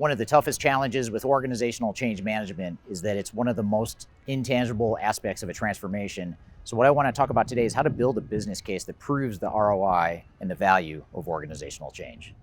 One of the toughest challenges with organizational change management is that it's one of the most intangible aspects of a transformation. So what I want to talk about today is how to build a business case that proves the ROI and the value of organizational change.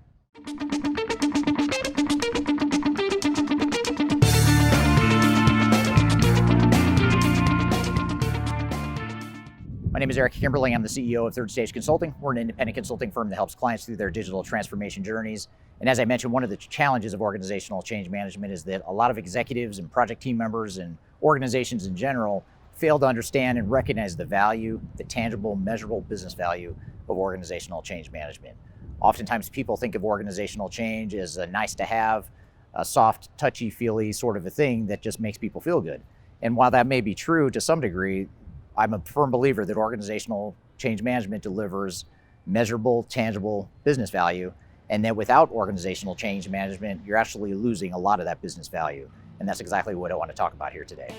My name is Eric.Kimberling. I'm the CEO of Third Stage Consulting. We're an independent consulting firm that helps clients through their digital transformation journeys. And as I mentioned, one of the challenges of organizational change management is that a lot of executives and project team members and organizations in general fail to understand and recognize the value, the tangible, measurable business value of organizational change management. Oftentimes people think of organizational change as a nice to have, a soft, touchy-feely sort of a thing that just makes people feel good. And while that may be true to some degree, I'm a firm believer that organizational change management delivers measurable, tangible business value, and that without organizational change management, you're actually losing a lot of that business value. And that's exactly what I want to talk about here today.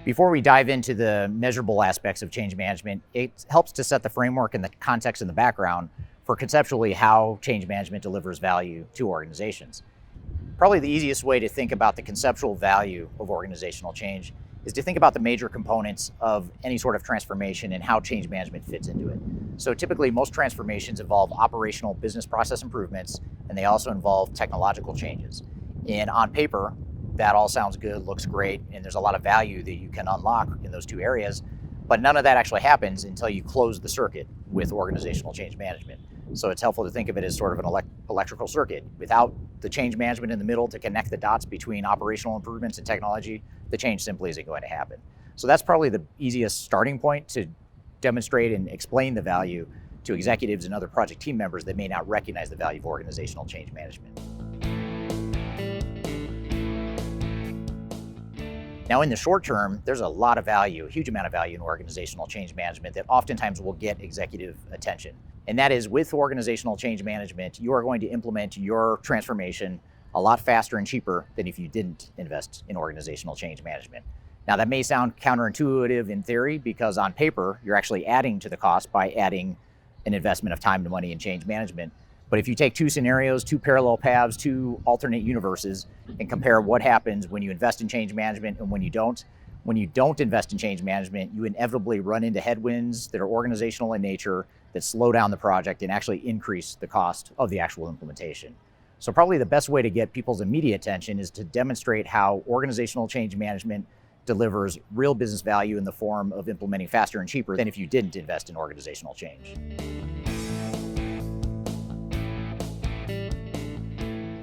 Before we dive into the measurable aspects of change management, it helps to set the framework and the context and the background for conceptually how change management delivers value to organizations. Probably the easiest way to think about the conceptual value of organizational change is to think about the major components of any sort of transformation and how change management fits into it. So typically most transformations involve operational business process improvements, and they also involve technological changes. And on paper, that all sounds good, looks great, and there's a lot of value that you can unlock in those two areas, but none of that actually happens until you close the circuit with organizational change management. So it's helpful to think of it as sort of an electrical circuit. Without the change management in the middle to connect the dots between operational improvements and technology, the change simply isn't going to happen. So that's probably the easiest starting point to demonstrate and explain the value to executives and other project team members that may not recognize the value of organizational change management. Now, in the short term, there's a lot of value, a huge amount of value in organizational change management that oftentimes will get executive attention. And that is, with organizational change management, you are going to implement your transformation a lot faster and cheaper than if you didn't invest in organizational change management. Now, that may sound counterintuitive in theory because on paper, you're actually adding to the cost by adding an investment of time and money in change management. But if you take two scenarios, two parallel paths, two alternate universes, and compare what happens when you invest in change management and when you don't invest in change management, you inevitably run into headwinds that are organizational in nature that slow down the project and actually increase the cost of the actual implementation. So probably the best way to get people's immediate attention is to demonstrate how organizational change management delivers real business value in the form of implementing faster and cheaper than if you didn't invest in organizational change.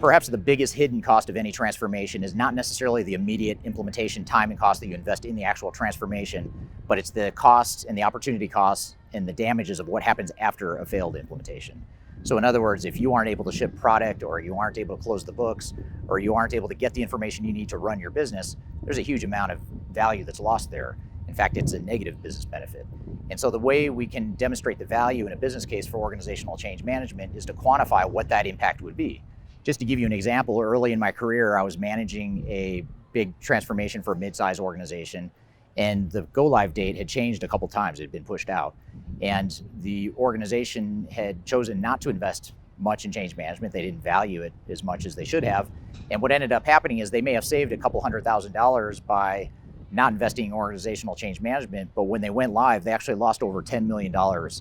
Perhaps the biggest hidden cost of any transformation is not necessarily the immediate implementation time and cost that you invest in the actual transformation, but it's the costs and the opportunity costs and the damages of what happens after a failed implementation. So in other words, if you aren't able to ship product, or you aren't able to close the books, or you aren't able to get the information you need to run your business, there's a huge amount of value that's lost there. In fact, it's a negative business benefit. And so the way we can demonstrate the value in a business case for organizational change management is to quantify what that impact would be. Just to give you an example, early in my career, I was managing a big transformation for a mid-sized organization, and the go-live date had changed a couple times. It had been pushed out. And the organization had chosen not to invest much in change management. They didn't value it as much as they should have. And what ended up happening is they may have saved a couple $100,000 by not investing in organizational change management, but when they went live, they actually lost over $10 million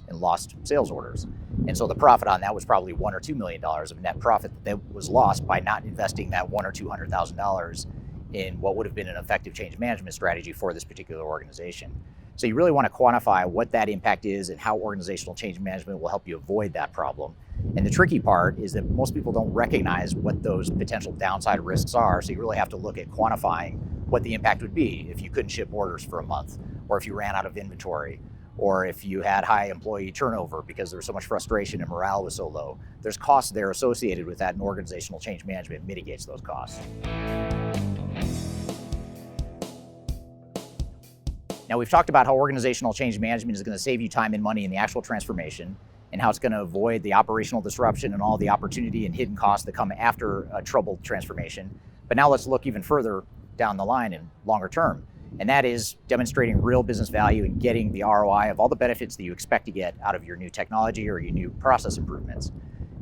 in lost sales orders. And so the profit on that was probably $1 or $2 million of net profit that was lost by not investing that $100,000 or $200,000 in what would have been an effective change management strategy for this particular organization. So you really want to quantify what that impact is and how organizational change management will help you avoid that problem. And the tricky part is that most people don't recognize what those potential downside risks are. So you really have to look at quantifying what the impact would be if you couldn't ship orders for a month, or if you ran out of inventory, or if you had high employee turnover because there was so much frustration and morale was so low. There's costs there associated with that, and organizational change management mitigates those costs. Now, we've talked about how organizational change management is going to save you time and money in the actual transformation, and how it's going to avoid the operational disruption and all the opportunity and hidden costs that come after a troubled transformation. But now let's look even further down the line and longer term. And that is demonstrating real business value and getting the ROI of all the benefits that you expect to get out of your new technology or your new process improvements.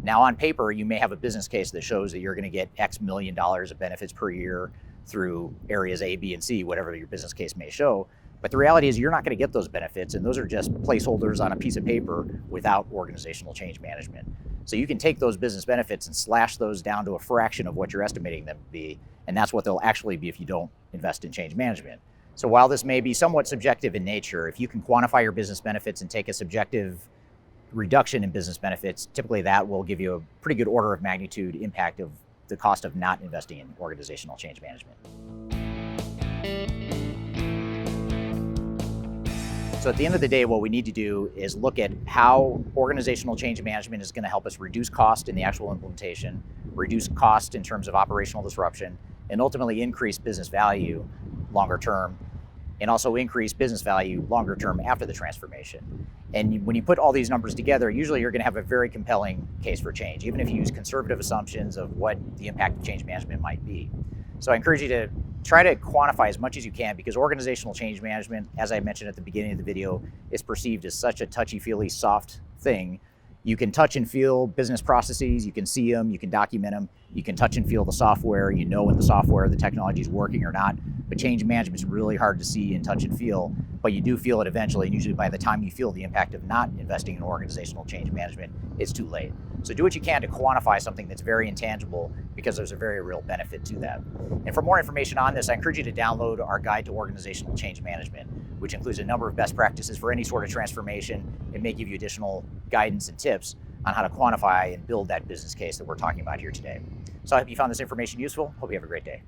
Now, on paper, you may have a business case that shows that you're going to get X million dollars of benefits per year through areas A, B, and C, whatever your business case may show. But the reality is you're not going to get those benefits, and those are just placeholders on a piece of paper without organizational change management. So you can take those business benefits and slash those down to a fraction of what you're estimating them to be, and that's what they'll actually be if you don't invest in change management. So while this may be somewhat subjective in nature, if you can quantify your business benefits and take a subjective reduction in business benefits, typically that will give you a pretty good order of magnitude impact of the cost of not investing in organizational change management. So at the end of the day, what we need to do is look at how organizational change management is going to help us reduce cost in the actual implementation, reduce cost in terms of operational disruption, and ultimately increase business value longer term, and also increase business value longer term after the transformation. And when you put all these numbers together, usually you're going to have a very compelling case for change, even if you use conservative assumptions of what the impact of change management might be. So I encourage you to try to quantify as much as you can, because organizational change management, as I mentioned at the beginning of the video, is perceived as such a touchy-feely, soft thing. You can touch and feel business processes, you can see them, you can document them, you can touch and feel the software, you know when the software, the technology is working or not, but change management is really hard to see and touch and feel, but you do feel it eventually, and usually by the time you feel the impact of not investing in organizational change management, it's too late. So do what you can to quantify something that's very intangible, because there's a very real benefit to that. And for more information on this, I encourage you to download our Guide to Organizational Change Management, which includes a number of best practices for any sort of transformation. It may give you additional guidance and tips on how to quantify and build that business case that we're talking about here today. So I hope you found this information useful. Hope you have a great day.